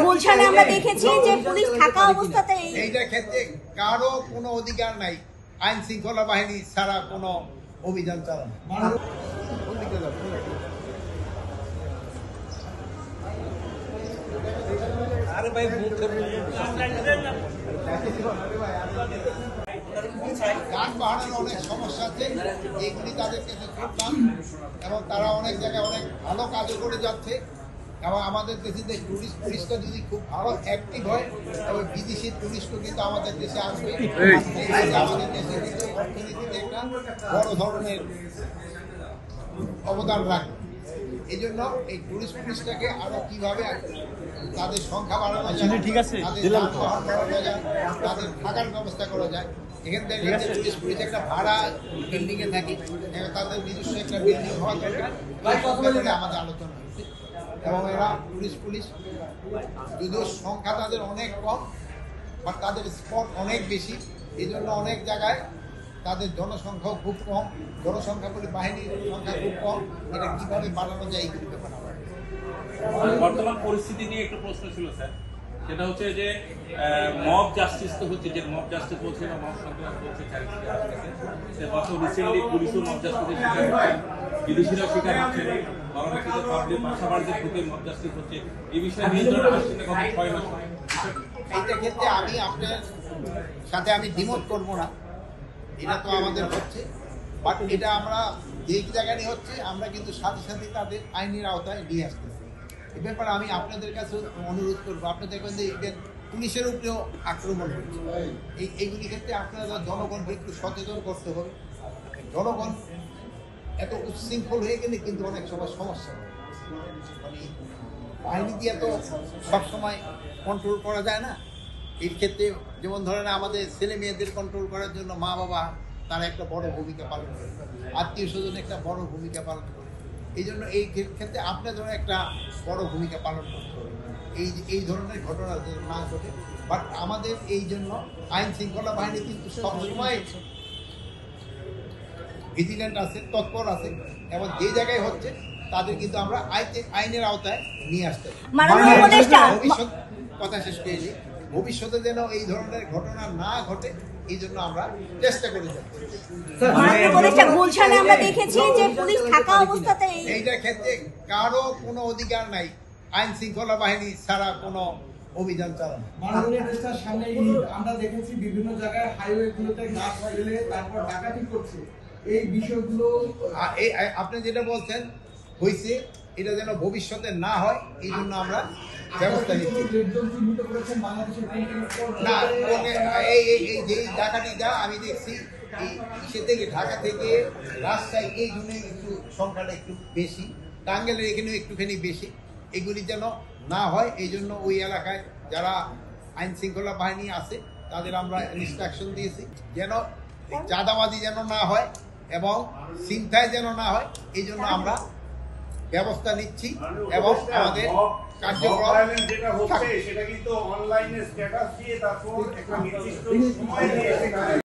গুলশানে আমরা দেখেছি যে পুলিশ থাকা অবস্থাতে এইটার ক্ষেত্রে কারো কোনো অধিকার নাই আইন শৃঙ্খলা বাহিনী ছাড়া কোনো অভিযান চালানো। গান বাহানোর অনেক সমস্যা আছে, এইগুলি তাদের কাছে করতাম এবং তারা অনেক জায়গায় অনেক ভালো কাজও করে যাচ্ছে। এবং আমাদের দেশে যে টুরিস্ট পুলিশটা যদি খুব ভালো অ্যাক্টিভ হয় তবে বিদেশি টুরিস্টও কিন্তু আমাদের দেশে আসবে। আমাদের দেশে কিন্তু অর্থনীতিতে একটা বড় ধরনের অবদান রাখবে। এই জন্য এই টুরিস্ট পুলিশটাকে আরো কিভাবে তাদের সংখ্যা বাড়ানো যায়, তাদের যানবাহন বাড়ানো যায়, তাদের থাকার ব্যবস্থা করা যায়। এখান থেকে টুরিস্ট পুলিশ একটা ভাড়া বিল্ডিং এ থাকে, তাদের নিজস্ব একটা বিল্ডিং হওয়া দরকার, আমাদের আলোচনা হচ্ছে। এবং এরা টুরিস্ট পুলিশ যদিও সংখ্যা তাদের অনেক কম বা তাদের স্পট অনেক বেশি, এই জন্য অনেক জায়গায় তাদের জনসংখ্যাও খুব কম, জনসংখ্যা বলে বাহিনীর সংখ্যা খুব কম। এটা কিভাবে বাড়ানো যায় এইগুলি ব্যাপার। বর্তমান পরিস্থিতি নিয়ে একটু প্রশ্ন ছিল স্যার, সেটা হচ্ছে যে মব জাস্টিস তো হচ্ছে, যে মব জাস্টিস বলছে না মব সন্ত্রাস বলছে চারিদিকে আসতেছে। গত রিসেন্টলি পুলিশও মব জাস্টিসের শিকার হচ্ছে, বিদেশিরাও শিকার হচ্ছে, পরবর্তীতে পাবলিক বাসাবাড়িতে ঢুকে মব জাস্টিস হচ্ছে। এই বিষয়ে নিয়ন্ত্রণ আসছে না গত 6 মাস। এইটা ক্ষেত্রে আমি আপনার সাথে আমি দ্বিমত করবো না, এটা তো আমাদের হচ্ছে, বাট এটা আমরা যে জায়গায় হচ্ছে আমরা কিন্তু সাথে সাথে তাদের আইনের আওতায় নিয়ে আসতেছি। এ ব্যাপারে আমি আপনাদের কাছে অনুরোধ করবো, আপনাদের দেখবেন যে পুলিশের উপরেও আক্রমণ হচ্ছে, এইগুলি ক্ষেত্রে আপনারা জনগণকে একটু সচেতন করতে হবে। জনগণ এত উচ্ছৃঙ্খল হয়ে গেলে কিন্তু অনেক সময় সমস্যা হয়, মানে বাহিনী দিয়ে তো সবসময় কন্ট্রোল করা যায় না। এর ক্ষেত্রে যেমন ধরেন আমাদের ছেলে মেয়েদের কন্ট্রোল করার জন্য মা বাবা তারা একটা বড় ভূমিকা পালন করে, আত্মীয় স্বজন একটা বড় ভূমিকা পালন করে। এই জন্য এই ক্ষেত্রে আপনাদেরও একটা বড় ভূমিকা পালন করতে হবে এই ধরনের ঘটনা না ঘটে। বাট আমাদের এই জন্য আইন শৃঙ্খলা বাহিনী কিন্তু সবসময় ভিজিল্যান্ট আছে, তৎপর আছে, এবং যে জায়গায় হচ্ছে তাদের কিন্তু আমরা আইনের আওতায় নিয়ে আসতে ভবিষ্যৎ কথা শেষ পেয়েছি। ভবিষ্যতে যেন এই ধরনের ঘটনা না ঘটে এই জন্য আমরা চেষ্টা করে যাচ্ছি। গুলশানে আমরা দেখেছি যে পুলিশ থাকা অবস্থাতে এইটার ক্ষেত্রে কারো কোনো অধিকার নাই আইন শৃঙ্খলা বাহিনী ছাড়া কোনো অভিযান চালানো। মাননীয় উপদেষ্টার সামনে আমরা দেখেছি বিভিন্ন জায়গায় হাইওয়ে গুলোতে গাছ ফেলে তারপর ডাকাতি করছে, এই বিষয়গুলো আপনি যেটা বলছেন হয়েছে, এটা যেন ভবিষ্যতে না হয় এই জন্য আমরা ব্যবস্থা নিচ্ছি। না এই যে ডাকাতিটা আমি দেখছি সে থেকে ঢাকা থেকে রাজশাহী এই জন্য একটু সংখ্যাটা একটু বেশি, টাঙ্গাইলের এখানেও একটুখানি বেশি। এগুলি যেন না হয় এই জন্য ওই এলাকায় যারা আইন শৃঙ্খলা বাহিনী আছে তাদের আমরা ইনস্ট্রাকশন দিয়েছি যেন চাঁদাবাজি যেন না হয় এবং ছিনতাই যেন না হয়, এই জন্য আমরা ব্যবস্থা নিচ্ছি। এবং আমাদের কার্যক্রম যেটা হচ্ছে সেটা কিন্তু অনলাইনে স্ট্যাটাস দিয়ে তারপর একটা নির্দিষ্ট সময়